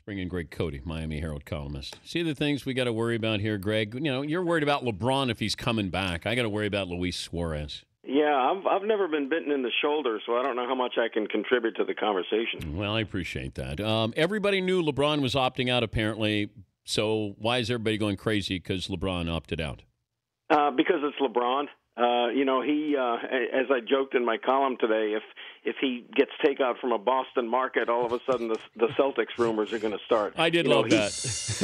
Bring in Greg Cote, Miami Herald columnist. See the things we got to worry about here, Greg? You know, you're worried about LeBron if he's coming back. I got to worry about Luis Suarez. Yeah, I've never been bitten in the shoulder, so I don't know how much I can contribute to the conversation. Well, I appreciate that. Everybody knew LeBron was opting out, apparently. So why is everybody going crazy because LeBron opted out? Because it's LeBron. He, as I joked in my column today, if he gets takeout from a Boston market, all of a sudden the Celtics rumors are going to start. I did love that.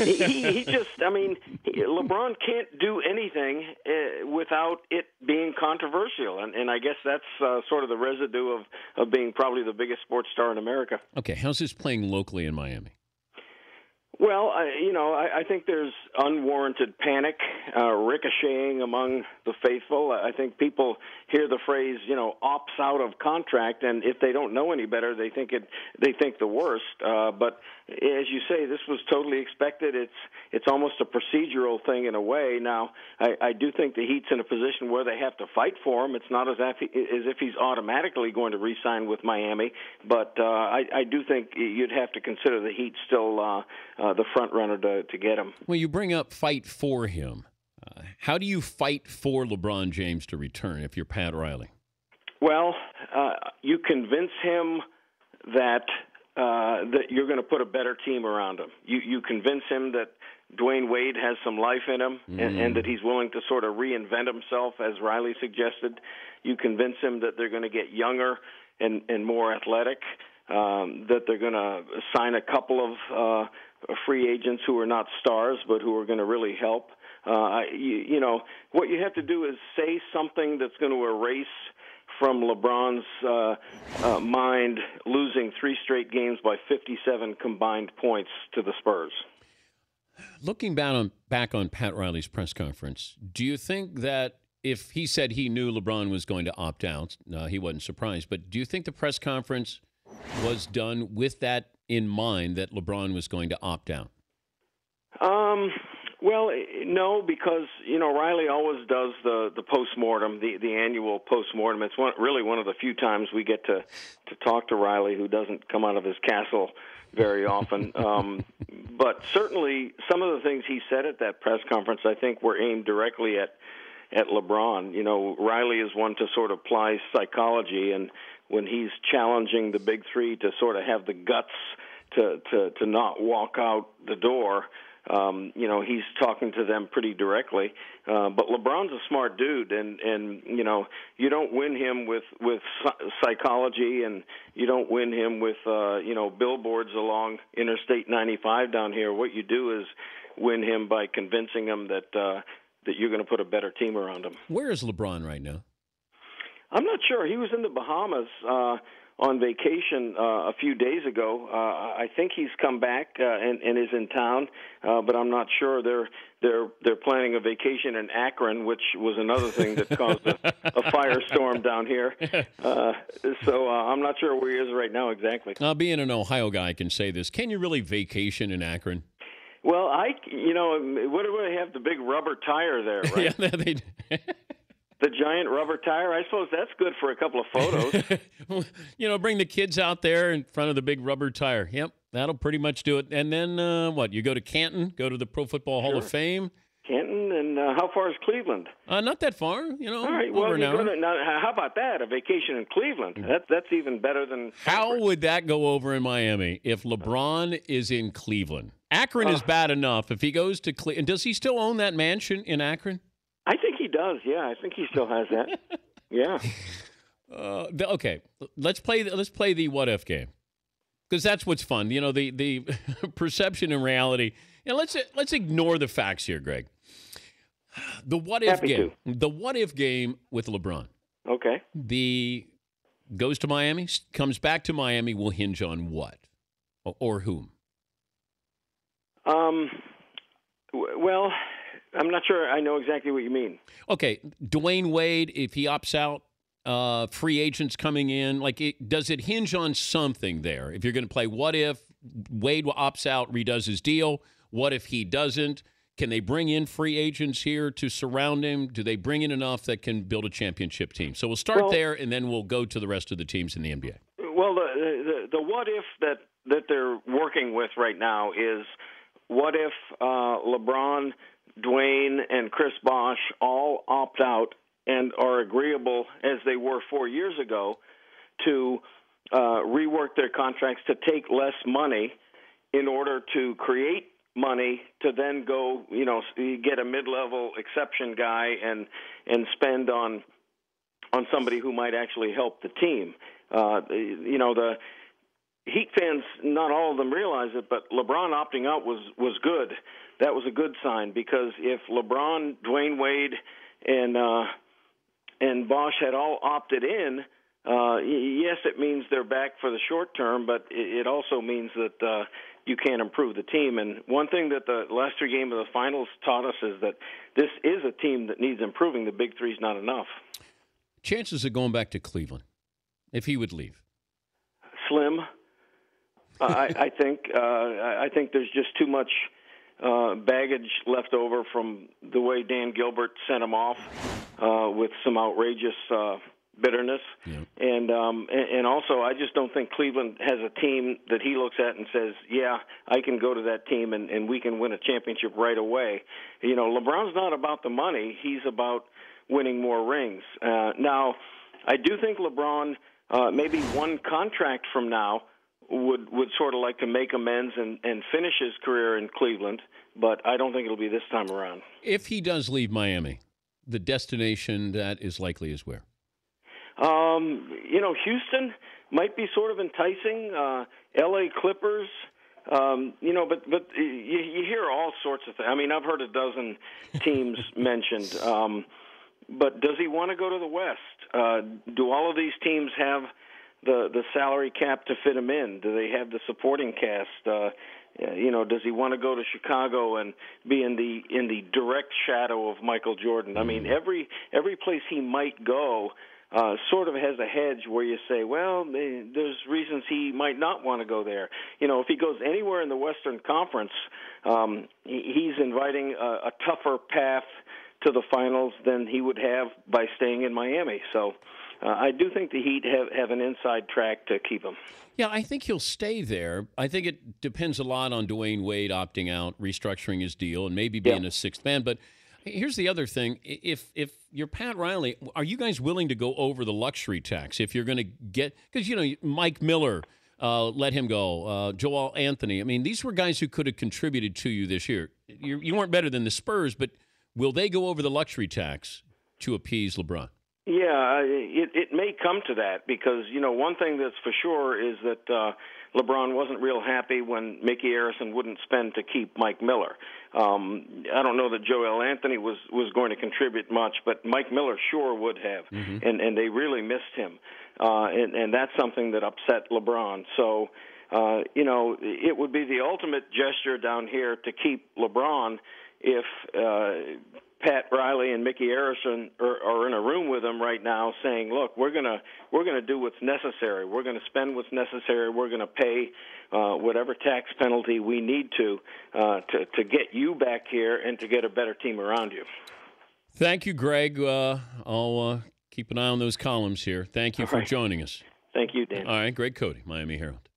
He just, LeBron can't do anything without it being controversial, and I guess that's sort of the residue of being probably the biggest sports star in America. Okay, how's this playing locally in Miami? Well, I think there's unwarranted panic ricocheting among the faithful. I think people hear the phrase, opts out of contract, and if they don't know any better, they think the worst. But as you say, this was totally expected. It's almost a procedural thing in a way. Now, I do think the Heat's in a position where they have to fight for him. It's not as if he's automatically going to re-sign with Miami, but I do think you'd have to consider the Heat still the front runner to get him. Well, you bring up fight for him. How do you fight for LeBron James to return if you're Pat Riley? Well, you convince him that you're going to put a better team around him. You convince him that Dwayne Wade has some life in him and that he's willing to sort of reinvent himself, as Riley suggested. You convince him that they're going to get younger and more athletic, that they're going to sign a couple of free agents who are not stars but who are going to really help. What you have to do is say something that's going to erase from LeBron's mind losing 3 straight games by 57 combined points to the Spurs. Looking back on Pat Riley's press conference, do you think that if he said he knew LeBron was going to opt out, he wasn't surprised, but do you think the press conference was done with that in mind, that LeBron was going to opt out? Well, no, because, Riley always does the postmortem, the annual postmortem. It's really one of the few times we get to talk to Riley, who doesn't come out of his castle very often. But certainly some of the things he said at that press conference, I think, were aimed directly at LeBron. Riley is one to sort of apply psychology, and when he's challenging the big three to sort of have the guts to not walk out the door, he's talking to them pretty directly. But LeBron's a smart dude, and you don't win him with psychology, and you don't win him with billboards along Interstate 95 down here. What you do is win him by convincing him that you're going to put a better team around him. Where is LeBron right now? I'm not sure. He was in the Bahamas on vacation a few days ago. I think he's come back and is in town, but I'm not sure. They're planning a vacation in Akron, which was another thing that caused a firestorm down here. So I'm not sure where he is right now exactly. Being an Ohio guy, I can say this: can you really vacation in Akron? Well, what do they have? The big rubber tire there, right? Yeah, they do. The giant rubber tire. I suppose that's good for a couple of photos. Bring the kids out there in front of the big rubber tire. Yep, that'll pretty much do it. And then you go to Canton, go to the Pro Football Hall of Fame. Canton, and how far is Cleveland? Not that far, All right, well, now, how about that? A vacation in Cleveland. That's even better than... How would that go over in Miami if LeBron is in Cleveland? Akron is bad enough. If he goes to Cleveland... Does he still own that mansion in Akron? I think he does, yeah. I think he still has that. Yeah. Okay, let's play the what-if game, because that's what's fun. The perception and reality. Let's ignore the facts here, Greg. The what-if game. The what-if game with LeBron. Okay. Goes to Miami, comes back to Miami, will hinge on what? Or whom? Well, I'm not sure I know exactly what you mean. Okay, Dwayne Wade, if he opts out, free agents coming in, does it hinge on something there? If you're going to play what if Wade opts out, redoes his deal, what if he doesn't? Can they bring in free agents here to surround him? Do they bring in enough that can build a championship team? So we'll start there, and then we'll go to the rest of the teams in the NBA. Well, the what if that they're working with right now is what if LeBron, Dwayne, and Chris Bosh all opt out and are agreeable, as they were 4 years ago, to rework their contracts to take less money in order to create money to then go, get a mid-level exception guy and spend on somebody who might actually help the team. The Heat fans, not all of them realize it, but LeBron opting out was good. That was a good sign, because if LeBron, Dwayne Wade, and Bosh had all opted in, yes, it means they're back for the short term, but it also means that you can't improve the team. And one thing that the last three games of the finals taught us is that this is a team that needs improving. The big three's not enough. Chances of going back to Cleveland, if he would leave? Slim. I think there's just too much baggage left over from the way Dan Gilbert sent him off with some outrageous bitterness. Yeah. And also, I just don't think Cleveland has a team that he looks at and says, yeah, I can go to that team and we can win a championship right away. LeBron's not about the money. He's about winning more rings. Now, I do think LeBron, maybe one contract from now, would sort of like to make amends and finish his career in Cleveland, but I don't think it'll be this time around. If he does leave Miami, the destination that is likely is where? Houston might be sort of enticing. L.A. Clippers, but you hear all sorts of things. I mean, I've heard a dozen teams mentioned. But does he want to go to the West? Do all of these teams have the salary cap to fit him in? Do they have the supporting cast? Does he want to go to Chicago and be in the direct shadow of Michael Jordan? I mean, every place he might go sort of has a hedge where you say, well, there's reasons he might not want to go there. If he goes anywhere in the Western Conference, he's inviting a tougher path to the finals than he would have by staying in Miami. So I do think the Heat have an inside track to keep him. Yeah, I think he'll stay there. I think it depends a lot on Dwayne Wade opting out, restructuring his deal, and maybe being a sixth man. But here's the other thing. If you're Pat Riley, are you guys willing to go over the luxury tax if you're going to get – because, Mike Miller, let him go, Joel Anthony. I mean, these were guys who could have contributed to you this year. You weren't better than the Spurs, but will they go over the luxury tax to appease LeBron? Yeah, it may come to that because, one thing that's for sure is that LeBron wasn't real happy when Mickey Arison wouldn't spend to keep Mike Miller. I don't know that Joel Anthony was going to contribute much, but Mike Miller sure would have, and they really missed him. And that's something that upset LeBron. So, it would be the ultimate gesture down here to keep LeBron if Pat Riley and Mickey Arison are in a room with him right now saying, look, we're gonna do what's necessary. We're going to spend what's necessary. We're going to pay whatever tax penalty we need to get you back here and to get a better team around you. Thank you, Greg. I'll keep an eye on those columns here. Thank you for joining us. Thank you, Dan. All right, Greg Cote, Miami Herald.